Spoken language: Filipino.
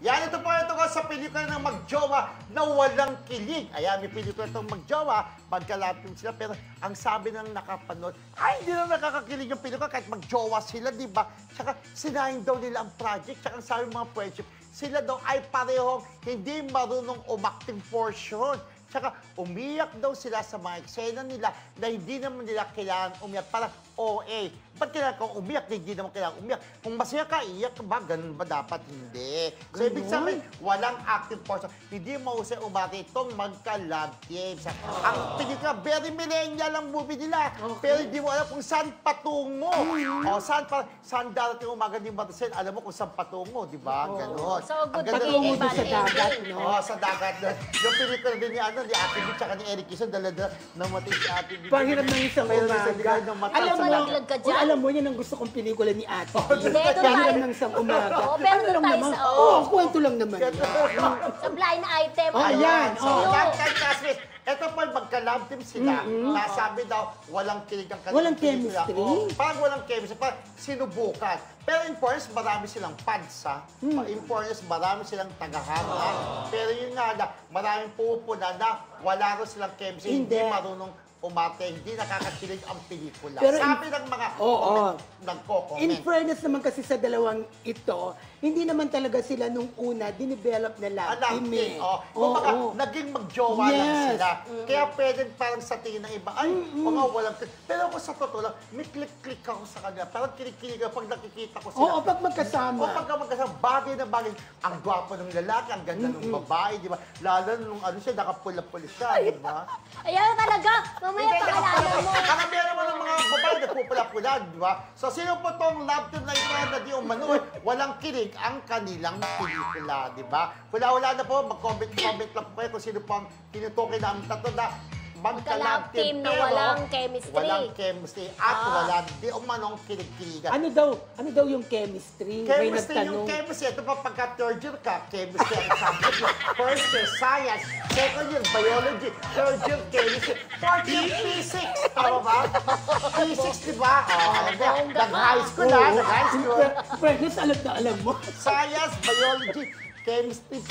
Yan, ito ko sa pelikula ng magjowa na walang kilig. Ayan, may pelikula itong magjowa, magkalapim sila. Pero ang sabi ng nakapanood, ay, hindi na nakakakilig yung pelikula kahit magjowa sila, di ba? Tsaka sinayang daw nila ang project. Tsaka ang sabi ng mga friendship, sila daw ay parehong hindi marunong umacting portion. Tsaka umiyak daw sila sa mga eksena nila na hindi naman nila kailangan umiyak. Parang OA. Ba't kailangan kang umiyak? Hindi naman kailangan umiyak. Kung masaya ka, iyak ka ba? Ganun ba dapat? Hindi. So, ibig sabihin, walang active portion. Hindi mausay umaki itong magka-love teams. Ang pelikula, very millennial ang movie nila. Pero hindi mo alam kung saan patungo. O, saan darating umaga ni Maricel, alam mo kung saan patungo, di ba? Ganon. So, good patungo doon sa dagat, no? Oo, sa dagat. Yung pelikula din ni Ate B, tsaka ni Eric Kison, dala-dala namatay si Ate B. Panghiram ng isang umaga. Alam mo, yan ang gusto kong pelikula ni Ate. Hindi, ito Panghiram tayo. ng isang umaga. Oo, pero Ano lang tayo naman? sa- Oo, kwento lang naman. Sa blind item. Oh, ayan. So, lifetime classmates. Ito po, magka-love team sila. Nasabi daw, walang kilig ang kanilang Walang pelikula. chemistry? Oo, parang walang chemistry. Parang sinubukan. Pero in fairness, marami silang fans, ha? In fairness, marami silang tagahanga. Pero yun nga na, maraming pupuna na wala rin silang chemistry. Hindi Hindi. marunong umate, hindi nakakakilig ang pelikula. Pero Sabi ng mga nagko-comment. In fairness naman kasi sa dalawang ito, hindi naman talaga sila nung una dinevelop na love team eh. Kumbaga, naging magjowa lang Yes. sila. Kaya pwede parang sa tingin ng iba, ay, mga walang click. Pero ako sa totoo lang, may click-click ako sa kanila. Parang kilig-kilig ako pag nakikita ko sila. Oo, pag magkasama. O pagka magkasama, bagay na bagay. Ang gwapo ng lalaki, ang ganda ng babae, di ba? Lalo nung ano siya, nakapula-pula siya, di ba? Ayan talaga. Mamaya pakilala mo. Karamihan naman ng mga babae nagpupula-pula, di ba? So, sino po tong love team na ito na di umano, walang kilig ang kanilang pelikula, di ba? Wala na po, mag-comment lang po kayo kung sino po ang tinutukoy na ang tatlo na magka-love team na walang chemistry. Walang chemistry at wala di umanong kilig-kiligan. Ano daw yung chemistry? May Chemistry nagtanong. yung chemistry. Ito pa pagka third year ka, chemistry ang subject mo. First year, science. Second year, biology. Third year, chemistry. Fourth year, physics. Tama ba? Physics, di ba? Alam mo, nag-high school na, nag-high school. Fairness, alam na alam mo. Science, biology, chemistry.